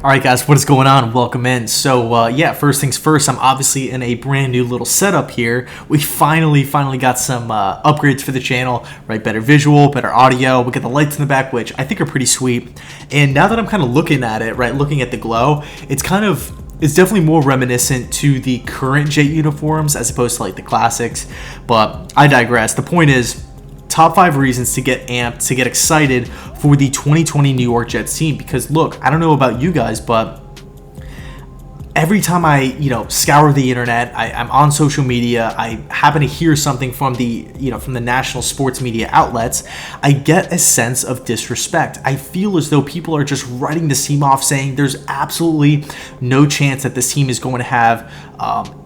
All right, guys, what is going on? Welcome in. So, first things first, I'm obviously in a brand new little setup here. We finally got some upgrades for the channel, right? Better visual, better audio. We got the lights in the back, which I think are pretty sweet. And now that I'm kind of looking at it, right, looking at the glow, it's definitely more reminiscent to the current Jet uniforms as opposed to like the classics. But I digress. The point is, top 5 reasons to get amped, to get excited for the 2020 New York Jets team. Because look, I don't know about you guys, but every time I, scour the internet, I'm on social media, I happen to hear something from the national sports media outlets, I get a sense of disrespect. I feel as though people are just writing this team off, saying there's absolutely no chance that this team is going to have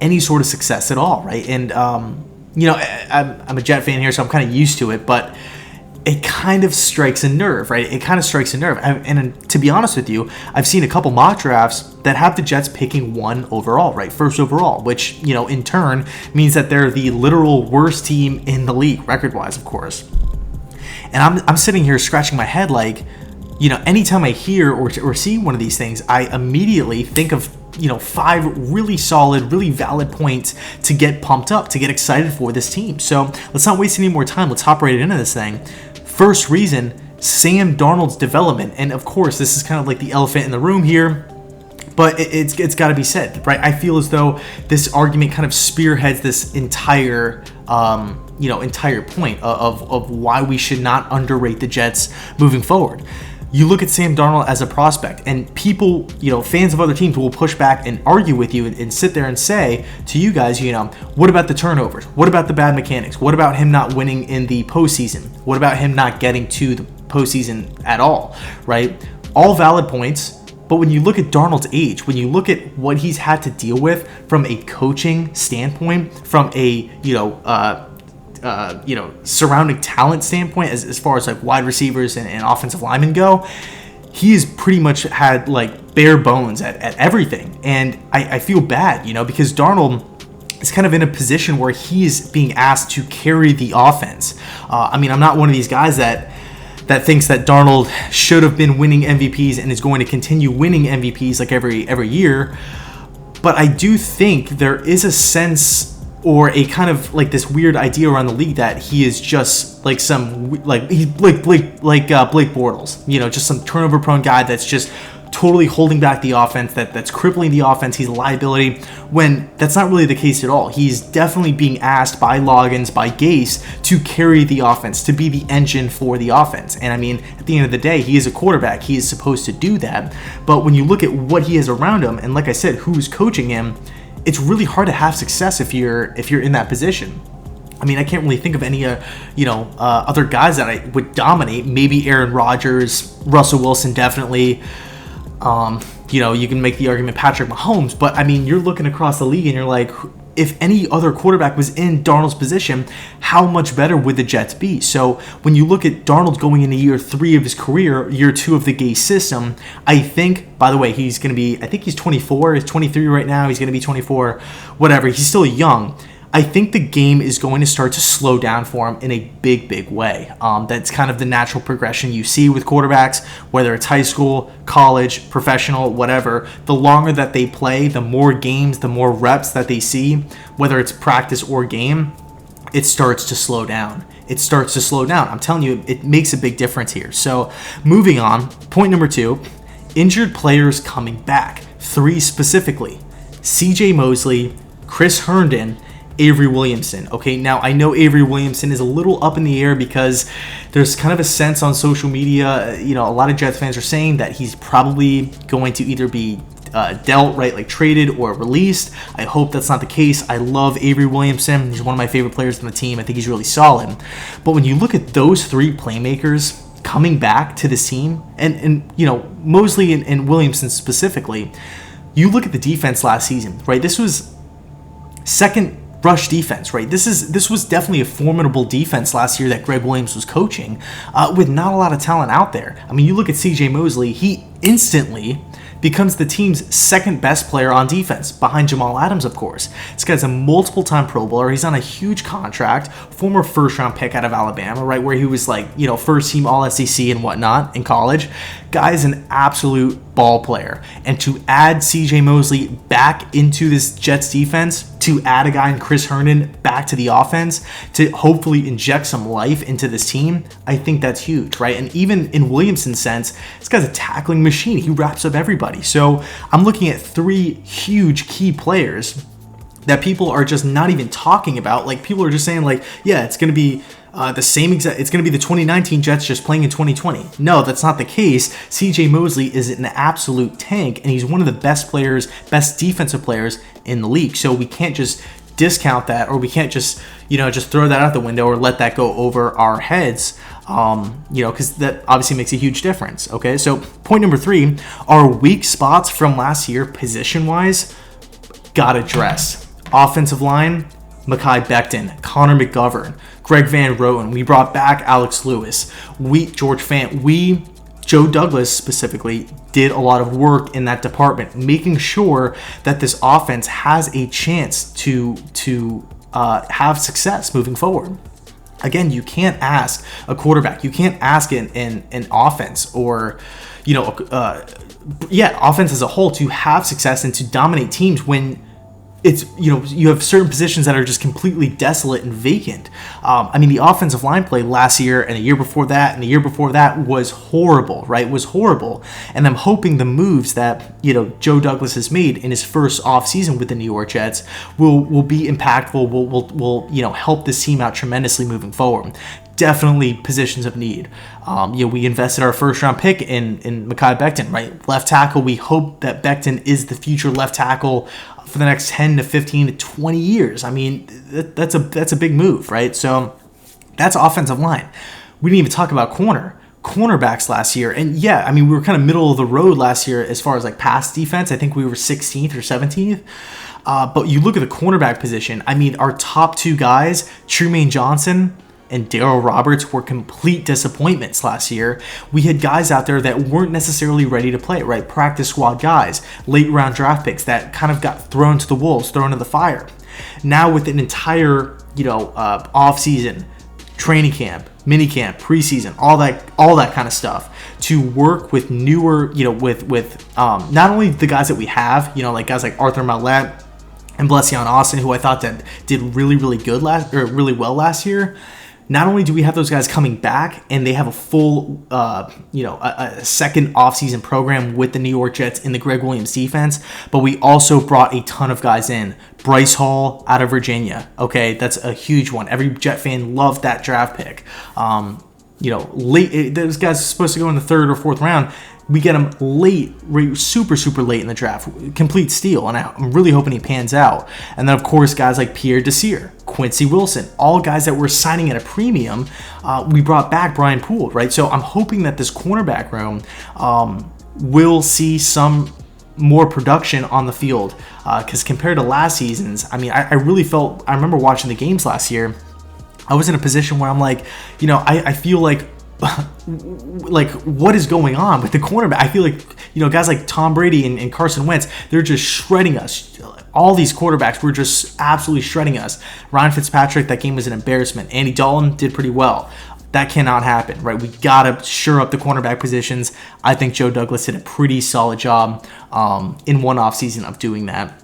any sort of success at all, right? And I'm a Jet fan here, so I'm kind of used to it, but it kind of strikes a nerve, right? It kind of strikes a nerve. And to be honest with you, I've seen a couple mock drafts that have the Jets picking 1 overall, right? First overall, which, in turn means that they're the literal worst team in the league, record-wise, of course. And I'm sitting here scratching my head like, anytime I hear or see one of these things, I immediately think of 5 really solid, really valid points to get pumped up, to get excited for this team. So let's not waste any more time. Let's hop right into this thing. First reason, Sam Darnold's development. And of course, this is kind of like the elephant in the room here, but it's got to be said, right? I feel as though this argument kind of spearheads this entire point of why we should not underrate the Jets moving forward. You look at Sam Darnold as a prospect, and people, fans of other teams will push back and argue with you and sit there and say to you guys, what about the turnovers? What about the bad mechanics? What about him not winning in the postseason? What about him not getting to the postseason at all, right? All valid points, but when you look at Darnold's age, when you look at what he's had to deal with from a coaching standpoint, from a, surrounding talent standpoint, as far as like wide receivers and offensive linemen go, he has pretty much had like bare bones at everything. And I feel bad, because Darnold is kind of in a position where he is being asked to carry the offense. I'm not one of these guys that thinks that Darnold should have been winning MVPs and is going to continue winning MVPs like every year. But I do think there is a sense, or a kind of like this weird idea around the league, that he is just like Blake Bortles, just some turnover prone guy that's just totally holding back the offense, that's crippling the offense. He's a liability, when that's not really the case at all. He's definitely being asked by Loggins, by Gase, to carry the offense, to be the engine for the offense. And at the end of the day, he is a quarterback. He is supposed to do that. But when you look at what he has around him, and like I said, who's coaching him, it's really hard to have success if you're in that position. I can't really think of any other guys that I would dominate. Maybe Aaron Rodgers, Russell Wilson, definitely. You can make the argument Patrick Mahomes, but you're looking across the league and you're like, if any other quarterback was in Darnold's position, how much better would the Jets be? So when you look at Darnold going into year 3 of his career, year 2 of the Gase system, I think, by the way, he's going to be, I think he's 24, he's 23 right now, he's going to be 24, whatever, he's still young. I think the game is going to start to slow down for him in a big way. That's kind of the natural progression you see with quarterbacks, whether it's high school, college, professional, whatever. The longer that they play, the more games, the more reps that they see, whether it's practice or game, it starts to slow down. I'm telling you, it makes a big difference here. So moving on, point number 2, injured players coming back. 3 specifically: CJ Mosley, Chris Herndon, Avery Williamson. Okay, now I know Avery Williamson is a little up in the air because there's kind of a sense on social media, a lot of Jets fans are saying that he's probably going to either be dealt, right, like traded or released. I hope that's not the case. I love Avery Williamson. He's one of my favorite players on the team. I think he's really solid. But when you look at those 3 playmakers coming back to the team, and Mosley and Williamson specifically, you look at the defense last season, right? This was second rush defense, right? This was definitely a formidable defense last year that Greg Williams was coaching, with not a lot of talent out there. You look at CJ Mosley, he instantly becomes the team's second best player on defense, behind Jamal Adams, of course. This guy's a multiple-time Pro Bowler. He's on a huge contract, former first-round pick out of Alabama, right, where he was like, first-team All-SEC and whatnot in college. Guy's an absolute ball player. And to add C.J. Mosley back into this Jets defense, to add a guy in Chris Herndon back to the offense, to hopefully inject some life into this team, I think that's huge, right? And even in Williamson's sense, this guy's a tackling machine. He wraps up everybody. So I'm looking at 3 huge key players that people are just not even talking about. Like, people are just saying, like, yeah, it's going to be the same exact. It's going to be the 2019 Jets just playing in 2020. No, that's not the case. C.J. Mosley is an absolute tank, and he's one of the best defensive players in the league. So we can't just discount that, or we can't just throw that out the window or let that go over our heads. Because that obviously makes a huge difference. Okay, so point number 3, our weak spots from last year, position-wise, got addressed. Offensive line, Mekhi Becton, Connor McGovern, Greg Van Roten. We brought back Alex Lewis. George Fant. Joe Douglas specifically did a lot of work in that department, making sure that this offense has a chance to have success moving forward. Again, you can't ask a quarterback, you can't ask an offense or, offense as a whole to have success and to dominate teams when it's, you have certain positions that are just completely desolate and vacant. The offensive line play last year and the year before that and the year before that was horrible, right? Was horrible. And I'm hoping the moves that, Joe Douglas has made in his first offseason with the New York Jets will be impactful, will help this team out tremendously moving forward. Definitely positions of need. We invested our first round pick in Mekhi Becton, right? Left tackle. We hope that Becton is the future left tackle for the next 10 to 15 to 20 years. That's a big move, right? So that's offensive line. We didn't even talk about cornerbacks last year. And yeah, we were kind of middle of the road last year as far as like pass defense. I think we were 16th or 17th. But you look at the cornerback position. Our top 2 guys, Trumaine Johnson and Darryl Roberts, were complete disappointments last year. We had guys out there that weren't necessarily ready to play, right? Practice squad guys, late round draft picks that kind of got thrown to the wolves, thrown to the fire. Now with an entire, off-season, training camp, mini camp, preseason, all that kind of stuff, to work with newer, with not only the guys that we have, like guys like Arthur Maulet and Blessian Austin, who I thought that did really, really really well last year. Not only do we have those guys coming back and they have a full, a second offseason program with the New York Jets in the Greg Williams defense, but we also brought a ton of guys in. Bryce Hall out of Virginia. Okay, that's a huge one. Every Jet fan loved that draft pick. Late, those guys are supposed to go in the 3rd or 4th round. We get him late, super, super late in the draft. Complete steal, and I'm really hoping he pans out. And then, of course, guys like Pierre Desir, Quincy Wilson, all guys that were signing at a premium. We brought back Brian Poole, right? So I'm hoping that this cornerback room will see some more production on the field. Because compared to last season's, I really felt, I remember watching the games last year, I was in a position where I'm like, I feel like, what is going on with the cornerback? I feel like, guys like Tom Brady and Carson Wentz, they're just shredding us. All these quarterbacks were just absolutely shredding us. Ryan Fitzpatrick, that game was an embarrassment. Andy Dalton did pretty well. That cannot happen, right? We got to shore up the cornerback positions. I think Joe Douglas did a pretty solid job in one offseason of doing that.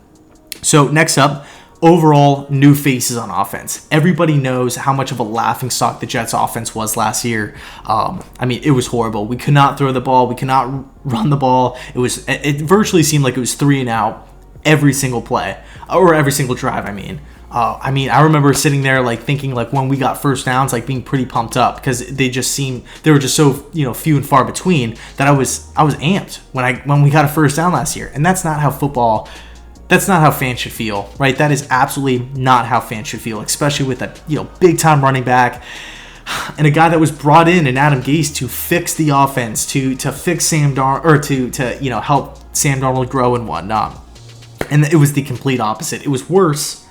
So next up, overall, new faces on offense. Everybody knows how much of a laughingstock the Jets offense was last year. It was horrible. We could not throw the ball. We could not run the ball. It virtually seemed like it was 3 and out every single play, or every single drive, I remember sitting there thinking when we got first downs, being pretty pumped up, because they were just so few and far between that I was amped when we got a first down last year. And that's not how fans should feel, right? That is absolutely not how fans should feel, especially with a big time running back and a guy that was brought in Adam Gase to fix the offense, to fix Sam Darnold, or to help Sam Darnold grow and whatnot. And it was the complete opposite. It was worse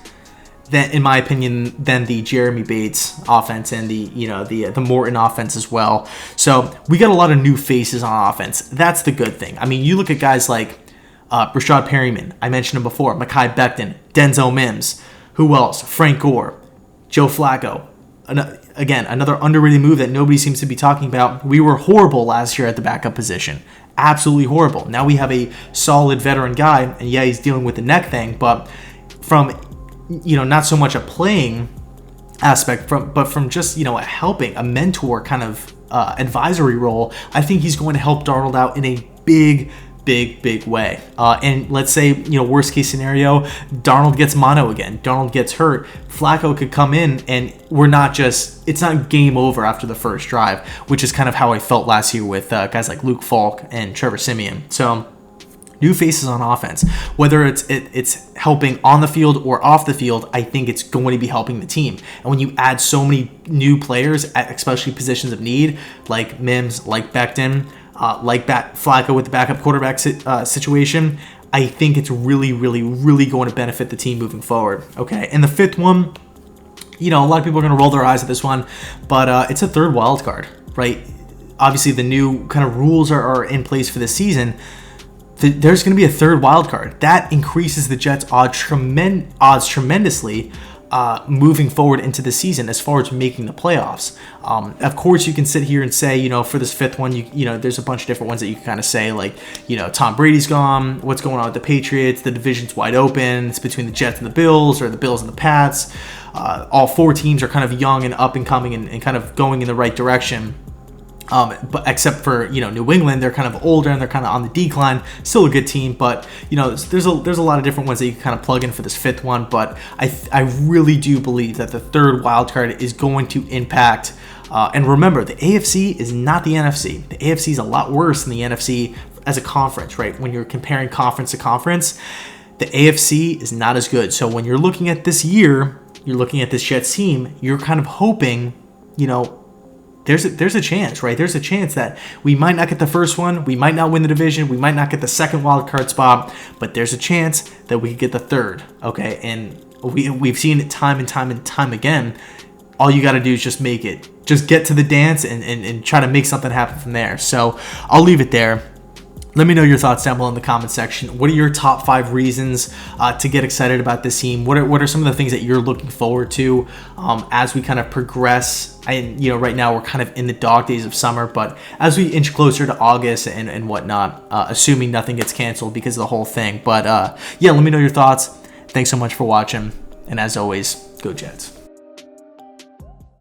then, in my opinion, than the Jeremy Bates offense and the Morton offense as well. So we got a lot of new faces on offense. That's the good thing. I mean, you look at guys like Rashad Perryman. I mentioned him before. Mekhi Becton, Denzel Mims. Who else? Frank Gore, Joe Flacco. Again, another underrated move that nobody seems to be talking about. We were horrible last year at the backup position. Absolutely horrible. Now we have a solid veteran guy, and yeah, he's dealing with the neck thing, but from not so much a playing aspect, but from just a helping, a mentor kind of advisory role, I think he's going to help Darnold out in a big way. And let's say, worst case scenario, Darnold gets mono again. Darnold gets hurt. Flacco could come in, and it's not game over after the first drive, which is kind of how I felt last year with guys like Luke Falk and Trevor Siemian. So new faces on offense, whether it's helping on the field or off the field, I think it's going to be helping the team. And when you add so many new players at especially positions of need, like Mims, like Becton, like Flacco with the backup quarterback situation, I think it's really going to benefit the team moving forward. Okay, and the fifth one, a lot of people are going to roll their eyes at this one, but it's a third wild card, right? Obviously, the new kind of rules are in place for this season. There's going to be a third wild card. That increases the Jets' odds tremendously moving forward into the season as far as making the playoffs. Of course, you can sit here and say, for this fifth one, there's a bunch of different ones that you can kind of say, like, Tom Brady's gone. What's going on with the Patriots? The division's wide open. It's between the Jets and the Bills, or the Bills and the Pats. All four teams are kind of young and up and coming and kind of going in the right direction. But except for New England, they're kind of older and they're kind of on the decline. Still a good team, but there's a lot of different ones that you can kind of plug in for this fifth one. But I really do believe that the third wild card is going to impact. And remember, the AFC is not the NFC. The AFC is a lot worse than the NFC as a conference, right? When you're comparing conference to conference, the AFC is not as good. So when you're looking at this year, you're looking at this Jets team, you're kind of hoping, there's a chance, right? There's a chance that we might not get the first one, we might not win the division, we might not get the second wild card spot, but there's a chance that we could get the third, okay? And we've seen it time and time again. All you got to do is just make it. Just get to the dance and try to make something happen from there. So I'll leave it there. Let me know your thoughts down below in the comment section. What are your top 5 reasons to get excited about this team? What are some of the things that you're looking forward to as we kind of progress? Right now we're kind of in the dog days of summer, but as we inch closer to August and whatnot, assuming nothing gets canceled because of the whole thing. But let me know your thoughts. Thanks so much for watching, and as always, go Jets.